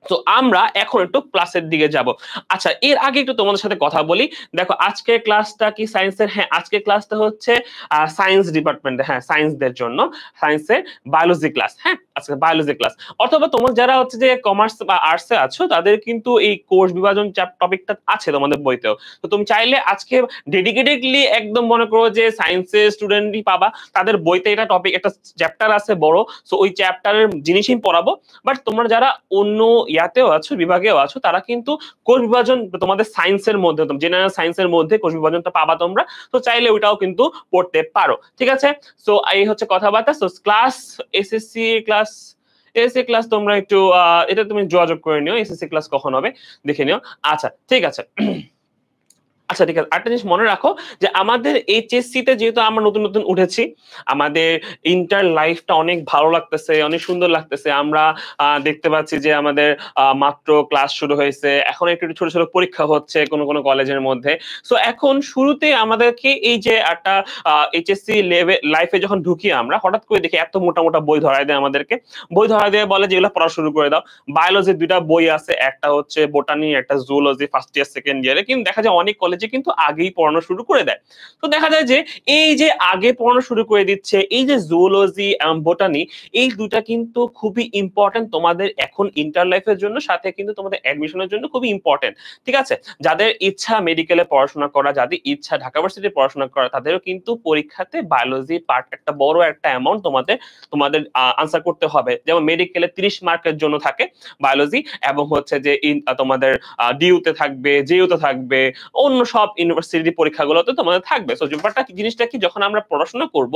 তো আমরা এখন একটু ক্লাসের দিকে যাব। আচ্ছা, এর আগে একটু তোমাদের সাথে কথা বলি। দেখো আজকের ক্লাসটা কি সায়েন্সের? হ্যাঁ, আজকের ক্লাসটা হচ্ছে সায়েন্স ডিপার্টমেন্টে, হ্যাঁ, সায়েন্সদের জন্য। সায়েন্সের বায়োলজি ক্লাস, হ্যাঁ? আজকে বায়োলজি ক্লাস। অথবা তোমার যারা হচ্ছে যে কমার্স বা আর্টসে আছো তাদের কিন্তু এই কোষ বিভাজন টপিকটা আছে তোমাদের বইতেও। তো তুমি চাইলে আজকে ডেডিকেটেডলি একদম মনে করো যে সায়েন্সের স্টুডেন্টই পাবা। তাদের বইতে এটা টপিক একটা চ্যাপ্টার আছে বড়। সো ওই চ্যাপ্টারের জিনিসই পড়াবো। বাট তোমরা যারা অন্য ইয়াতেও আছো, বিভাগেও আছো, তারা কিন্তু কোষ বিভাজন তোমাদের সায়েন্সের মধ্যে, জেনারেল সায়েন্সের মধ্যে কোষ বিভাজনটা পাবা তোমরা। তো চাইলে ওইটাও কিন্তু পড়তে পারো, ঠিক আছে? সো এই হচ্ছে কথাবার্তা। সো ক্লাস এসএসসি ক্লাস তোমরা একটু এটা তুমি যোগাযোগ করে নিও, এসএসসি ক্লাস কখন হবে দেখে নিও। আচ্ছা, ঠিক আছে। আচ্ছা, ঠিক আছে। আরেকটা জিনিস মনে রাখো যে আমাদের এইচএসসি তে যেহেতু আমরা নতুন নতুন উঠেছি, আমাদের ইন্টার লাইফটা অনেক ভালো লাগতেছে, অনেক সুন্দর লাগতেছে। আমরা দেখতে পাচ্ছি যে আমাদের মাত্র ক্লাস শুরু হয়েছে, এখন একটু একটু ছোট ছোট পরীক্ষা হচ্ছে কোনো কোনো কলেজের মধ্যে। সো এখন শুরুতে আমাদেরকে এই যে একটা এইচএসসি লেভেল লাইফে যখন ঢুকি আমরা, হঠাৎ করে দেখি এত মোটা মোটা বই ধরায় দেয় আমাদেরকে। বই ধরায় দিয়ে বলে যে এগুলো পড়া শুরু করে দাও। বায়োলজির দুইটা বই আছে, একটা হচ্ছে বোটানি, একটা জুলজি ফার্স্ট ইয়ার সেকেন্ড ইয়ারে। কিন্তু দেখা যায় অনেক কলেজে কিন্তু আগেই পড়ানো শুরু করে দেয়। তো দেখা যায় যে এই যে আগে পড়ানো শুরু করে দিচ্ছে, এই যে জুলজি এবং বোটানি, এই দুটা কিন্তু খুবই ইম্পর্টেন্ট তোমাদের এখন ইন্টার লাইফের জন্য, সাথে কিন্তু তোমাদের অ্যাডমিশনের জন্য খুবই ইম্পর্টেন্ট, ঠিক আছে? যাদের ইচ্ছা মেডিকেলে পড়াশোনা করা, যাদের ইচ্ছা ঢাকা ভার্সিটিতে পড়াশোনা করা, তাদেরও কিন্তু পরীক্ষাতে বায়োলজি পার্ট একটা বড় একটা অ্যামাউন্ট তোমাদের তোমাদের আনসার করতে হবে। যেমন মেডিকেলে 30 মার্কের জন্য থাকে বায়োলজি, এবং হচ্ছে যে তোমাদের ডিউতে থাকবে, জেইউতে থাকবে, অন্য সব ইউনিভার্সিটি পরীক্ষাগুলোতে তোমাদের থাকবে। সো ব্যাপারটা জিনিসটা কি, যখন আমরা পড়াশোনা করব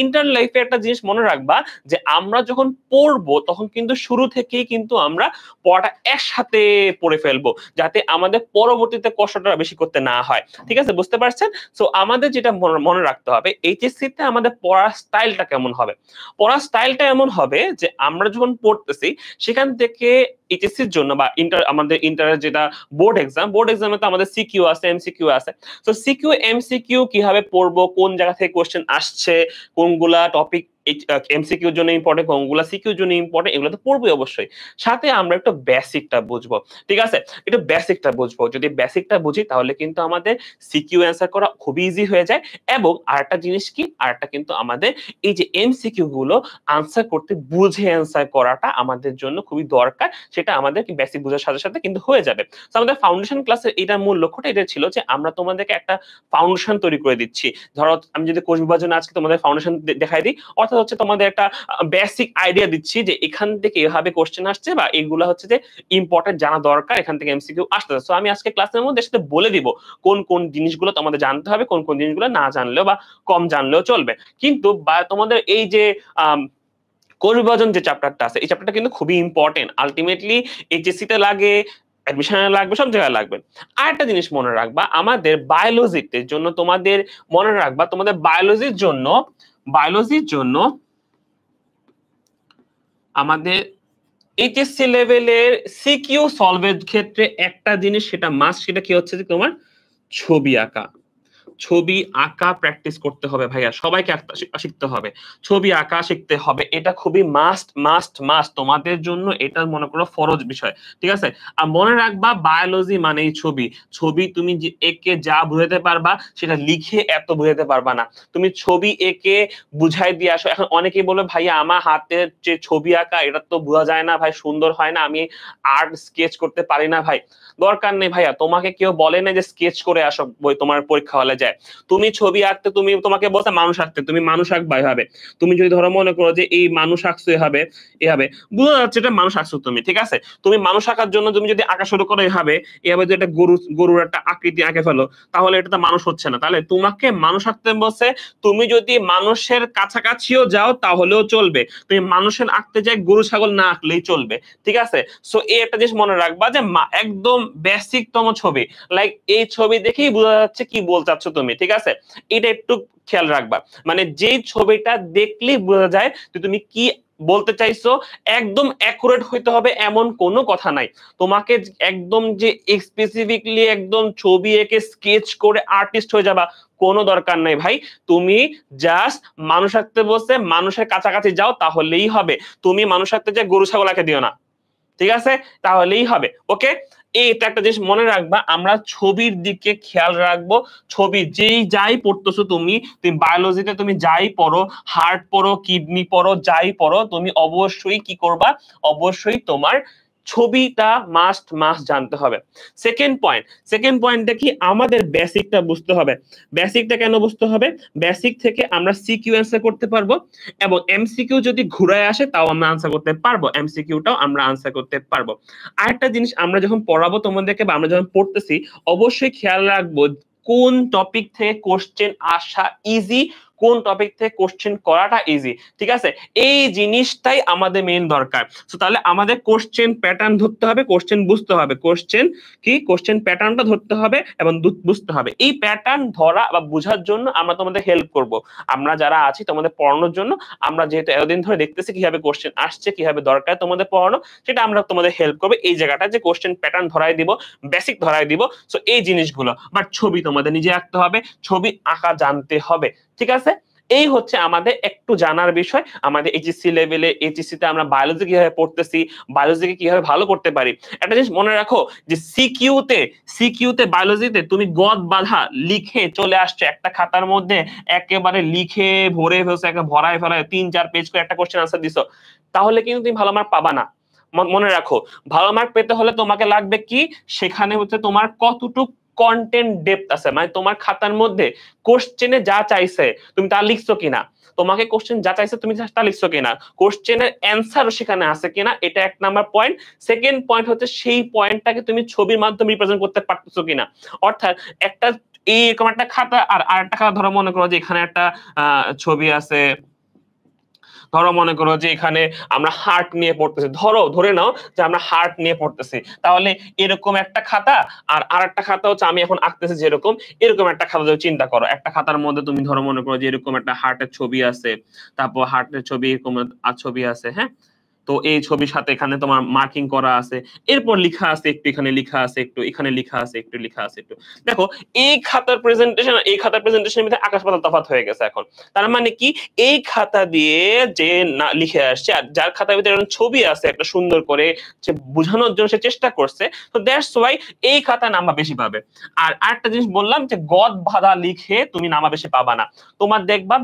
ইন্টার লাইফে একটা জিনিস মনে রাখবা যে আমরা যখন পড়বো তখন কিন্তু শুরু থেকেই কিন্তু আমরা পড়াটা একসাথে পড়ে ফেলবো, যাতে আমাদের পরবর্তীতে কষ্টটা বেশি করতে না হয়, ঠিক আছে? বুঝতে পারছেন? সো আমাদের যেটা মনে রাখতে হবে, এইচএসসি তে আমাদের পড়ার স্টাইলটা কেমন হবে। পড়ার স্টাইলটা এমন হবে যে আমরা যখন পড়তেছি সেখান থেকে এইচএসসির জন্য বা আমাদের ইন্টারের যেটা বোর্ড এক্সামে তো আমাদের সিকিউ আছে, এমসিকিউ আছে। তো সিকিউ এমসিকিউ কিভাবে পড়বো, কোন জায়গা থেকে কোশ্চেন আসছে, কোনগুলা টপিক এমসিকিউর জন্য ইম্পর্টেন্ট, কোনগুলা সিকিউর জন্য ইম্পর্টেন্ট, এগুলো তো পড়বোই অবশ্যই। সাথে আমরা একটু বেসিকটা বুঝবো, ঠিক আছে? একটু বেসিকটা বুঝবো। যদি বেসিকটা বুঝি তাহলে কিন্তু আমাদের সিকিউ অ্যান্সার করা খুবই ইজি হয়ে যায়। এবং আরেকটা জিনিস কি, আরেকটা কিন্তু আমাদের এই যে এমসিকিউ গুলো আনসার করতে বুঝে অ্যান্সার করাটা আমাদের জন্য খুবই দরকার। সেটা আমাদের বেসিক বোঝার সাথে সাথে কিন্তু হয়ে যাবে। তো আমাদের ফাউন্ডেশন ক্লাসের এটার মূল লক্ষ্যটা এটা ছিল যে আমরা তোমাদেরকে একটা ফাউন্ডেশন তৈরি করে দিচ্ছি। ধরো আমি যদি কোষ বিভাজনে আজকে তোমাদের ফাউন্ডেশন দেখাই দিই, অর্থাৎ হচ্ছে তোমাদের একটা বেসিক আইডিয়া দিচ্ছি যে এখান থেকে এভাবে কোশ্চেন আসছে, বা এগুলা হচ্ছে যে ইম্পর্টেন্ট জানা দরকার, এখান থেকে এমসিকিউ আসতেছে। সো আমি আজকে ক্লাসের মধ্যে সাথে বলে দিব কোন কোন জিনিসগুলো তোমাদের জানতে হবে, কোন কোন জিনিসগুলো না জানলেও বা কম জানলেও চলবে। কিন্তু বা তোমাদের এই যে কোষ বিভাজন যে চ্যাপ্টারটা আছে, এই চ্যাপ্টারটা কিন্তু খুবই ইম্পর্টেন্ট। আলটিমেটলি এইচএসসি তে লাগে, অ্যাডমিশনে লাগবে, সব জায়গায় লাগবে। আরেকটা জিনিস মনে রাখবা, আমাদের বায়োলজিতে জন্য তোমাদের মনে রাখবা, তোমাদের বায়োলজির জন্য আমাদের এইচএসসি লেভেলের সিকিউ সলভের ক্ষেত্রে একটা জিনিস সেটা মাস্ট, সেটা কি হচ্ছে যে তোমার ছবি আঁকা। ছবি আঁকা প্র্যাকটিস করতে হবে ভাইয়া, সবাইকে শিখতে হবে, ছবি আঁকা শিখতে হবে। এটা খুবই মাস্ট মাস্ট মাস্ট তোমাদের জন্য, এটা মনে করো ফরজ বিষয়, ঠিক আছে? আর মনে রাখবা বায়োলজি মানেই ছবি। ছবি তুমি একে যা বুঝাতে পারবা সেটা লিখে এত বুঝাতে পারবা না। তুমি ছবি একে বুঝাই দিয়ে আসো। এখন অনেকেই বলবে ভাইয়া আমার হাতের যে ছবি আঁকা এটা তো বোঝা যায় না ভাই, সুন্দর হয় না, আমি আর্ট স্কেচ করতে পারি না। ভাই দরকার নেই ভাইয়া, তোমাকে কেউ বলে না যে স্কেচ করে আসো বই তোমার পরীক্ষা হলে যায়। তুমি ছবি আঁকতে, তোমাকে বলছে মানুষ আঁকতে, তুমি মানুষ আঁকবা এভাবে। তুমি যদি ধরো মনে করো যে এই মানুষ আঁকছো এভাবে, এভাবে বোঝা যাচ্ছে এটা মানুষ আঁকছো তুমি, ঠিক আছে? তুমি মানুষ আঁকার জন্য তুমি যদি আঁকা শুরু করো এভাবে, এভাবে যদি একটা গরুর একটা আকৃতি আঁকে ফেলো, তাহলে এটা তো মানুষ হচ্ছে না। তাহলে তোমাকে মানুষ আঁকতে বলছে, তুমি যদি মানুষের কাছাকাছিও যাও তাহলেও চলবে, তুমি মানুষের আঁকতে যাই গরু ছাগল না আঁকলেই চলবে, ঠিক আছে? সো এই একটা জিনিস মনে রাখবা যে একদম বেসিক তম ছবি, লাইক এই ছবি দেখেই বোঝা যাচ্ছে কি বলতে চাচ্ছ তুমি, ঠিক আছে? এটা একটু খেয়াল রাখবা। মানে যেই ছবিটা দেখলেই বোঝা যায় যে তুমি কি বলতে চাইছো, একদম অ্যাকুরেট হইতে হবে এমন কোনো কথা নাই। তোমাকে একদম যে স্পেসিফিকলি একদম ছবি এঁকে স্কেচ করে আর্টিস্ট হয়ে যাবা, কোনো দরকার নাই ভাই। তুমি জাস্ট মানুষ আঁকতে বসে মানুষের কাছাকাছি যাও তাহলেই হবে। তুমি মানুষ আঁকতে যে গরু ছাগল আঁকে দিও না, ঠিক আছে, তাহলেই হবে। ওকে, এইটা একটা জিনিস মনে রাখবা, আমরা ছবির দিকে খেয়াল রাখবো। ছবি যেই যাই পড়তেছো তুমি, তুমি বায়োলজিতে তুমি যাই পড়ো, হার্ট পড়ো, কিডনি পড়ো, যাই পড়ো, তুমি অবশ্যই কি করবা, অবশ্যই তোমার ছবিটা মাস্ট জানতে হবে। সেকেন্ড পয়েন্টটা কি, আমাদের বেসিকটা বুঝতে হবে। বেসিকটা কেন বুঝতে হবে? বেসিক থেকে আমরা সিকিউ অ্যান্সার করতে পারবো, এবং এমসিকিউ যদি ঘুরায় আসে তাও আমরা আনসার করতে পারবো, এমসিকিউটাও আমরা আনসার করতে পারবো। আরেকটা জিনিস, আমরা যখন পড়াবো তোমাদেরকে বা আমরা যখন পড়তেছি, অবশ্যই খেয়াল রাখবো কোন টপিক থেকে কোশ্চেন আসা ইজি, কোন টপিক থেকে কোশ্চেন করাটা ইজি। ঠিক আছে, এই জিনিসটাই আমাদের মেইন দরকার। তো তাহলে আমাদের কোশ্চেন প্যাটার্ন ধরতে হবে, কোশ্চেন বুঝতে হবে, কোশ্চেন প্যাটার্নটা ধরতে হবে এবং বুঝতে হবে। এই প্যাটার্ন ধরা বা বোঝার জন্য আমরা তোমাদের হেল্প করব। আমরা যারা আছি তোমাদের পড়ানোর জন্য, আমরা যেহেতু এতদিন ধরে দেখতেছি কিভাবে কোশ্চেন আসছে, কিভাবে দরকার তোমাদের পড়ানো, সেটা আমরা তোমাদের হেল্প করবো। এই জায়গাটা যে কোশ্চেন প্যাটার্ন ধরাই দিব, বেসিক ধরাই দিব, সো এই জিনিসগুলো। বাট ছবি তোমাদের নিজে আঁকতে হবে, ছবি আঁকা জানতে হবে। ঠিক আছে, এই হচ্ছে আমাদের একটু জানার বিষয়। আমাদের এইচএসসি লেভেলে, এইচএসসি তে আমরা বায়োলজি কিভাবে পড়তেছি, বায়োলজিকে কিভাবে ভালো করতে পারি। একটা জিনিস মনে রাখো যে সিকিউতে বায়োলজিতে তুমি গদ বাঁধা লিখে চলে আসছো একটা খাতার মধ্যে, একেবারে লিখে ভরে ফেলছো, একটা ভরায় ফেলায় 3-4 পেজ করে একটা কোশ্চেন আনসার দিছো, তাহলে কিন্তু তুমি ভালো মার্ক পাবা না। মনে রাখো, ভালো মার্ক পেতে হলে তোমাকে লাগবে কি, সেখানে হচ্ছে তোমার কতটুক কন্টেন্ট ডেপথ আছে, মানে তোমার খাতার মধ্যে কোশ্চেনে যা চাইছে তুমি তা লিখছো কিনা, তোমাকে কোশ্চেন যা চাইছে তুমি তা লিখছো কিনা, কোশ্চেনের অ্যান্সারও সেখানে আছে কিনা, এটা 1 নাম্বার পয়েন্ট। সেকেন্ড পয়েন্ট হচ্ছে সেই পয়েন্টটাকে তুমি ছবির মাধ্যমে রিপ্রেজেন্ট করতে পারতেছো কিনা। অর্থাৎ একটা এইরকম একটা খাতা আর আরেকটা খাতা, ধরো মনে করো যে এখানে একটা ছবি আছে, ধরো মনে করো যে এখানে আমরা হার্ট নিয়ে পড়তেছি, ধরে নাও যে আমরা হার্ট নিয়ে পড়তেছি, তাহলে এরকম একটা খাতা আর আরেকটা খাতা হচ্ছে আমি এখন আঁকতেছি যেরকম, এরকম একটা খাতা যদি চিন্তা করো, একটা খাতার মধ্যে তুমি ধরো মনে করো যে এরকম একটা হার্টের ছবি আছে, তারপর হার্টের ছবি এরকম ছবি আছে, হ্যাঁ, তো এই ছবির সাথে এখানে তোমার মার্কিং করা আছে, এরপর লিখা আছে একটু, এখানে লিখা আছে একটু, এখানে লিখা আছে একটু, লিখা আছে একটু। দেখো, এই খাতার প্রেজেন্টেশন এই খাতার প্রেজেন্টেশনের মধ্যে আকাশ পাতাল তফাৎ হয়ে গেছে এখন। তার মানে কি, এই খাতা দিয়ে যে না লিখে আসছে আর যার খাতার ভিতরে এরকম ছবি আছে একটা সুন্দর করে, যে বোঝানোর জন্য সে চেষ্টা করছে, তো দ্যাটস ওয়াই এই খাতা নাম্বার বেশি পাবে। আর আরেকটা জিনিস বললাম যে গদ বাঁধা লিখে তুমি নাম্বার বেশি পাবা না। তোমার দেখবা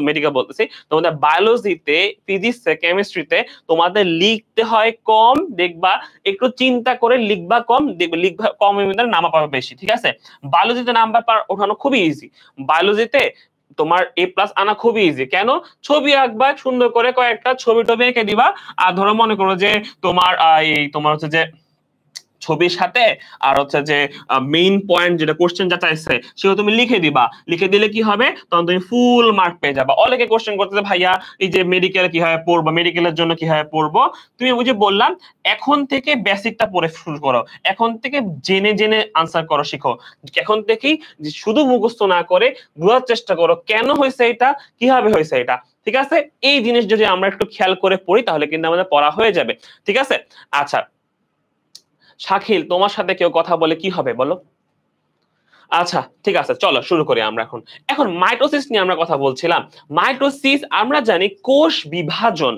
মেডিকেল বলতেছি, তোমাদের বায়োলজিতে, ফিজিক্সে, কেমিস্ট্রিতে তোমাদের লিখতে হয় কম, দেখবা একটু চিন্তা করে লিখবা কম, দেখবে লিখবা কম, নাম্বার পাবে বেশি। ঠিক আছে, বায়োলজিতে নাম্বার ওঠানো খুবই ইজি। বায়োলজিতে তোমার A+ আনা খুবই ইজি। কেন? ছবি আঁকবা সুন্দর করে, কয়েকটা ছবি টবি এঁকে দিবা, আর ধরো মনে করো যে তোমার তোমার হচ্ছে যে ছবির সাথে আর হচ্ছে যে মেইন পয়েন্ট যেটা কোশ্চেন যা চাইছে সেটা তুমি লিখে দিবা, লিখে দিলে কি হবে, তখন তুমি ফুল মার্ক পেয়ে যাবা। অনেকে কোশ্চেন করতেছে ভাইয়া এই যে মেডিকেল কিভাবে পড়বো, মেডিকেলের জন্য কিভাবে পড়বো, তুমি ওই যে বললাম এখন থেকে বেসিকটা পড়ে শুরু করো, এখন থেকে জেনে জেনে আনসার করো শিখো, এখন থেকেই শুধু মুখস্থ না করে বোঝার চেষ্টা করো কেন হয়েছে এটা, কিভাবে হয়েছে এটা। ঠিক আছে, এই জিনিস যদি আমরা একটু খেয়াল করে পড়ি তাহলে কিন্তু আমাদের পড়া হয়ে যাবে। ঠিক আছে, আচ্ছা শাকিল, তোমার সাথে কেউ কথা বলে কি হবে বলো? আচ্ছা ঠিক আছে, চলো শুরু করি আমরা এখন। এখন মাইটোসিস নিয়ে আমরা কথা বলছিলাম। মাইটোসিস আমরা জানি কোষ বিভাজন।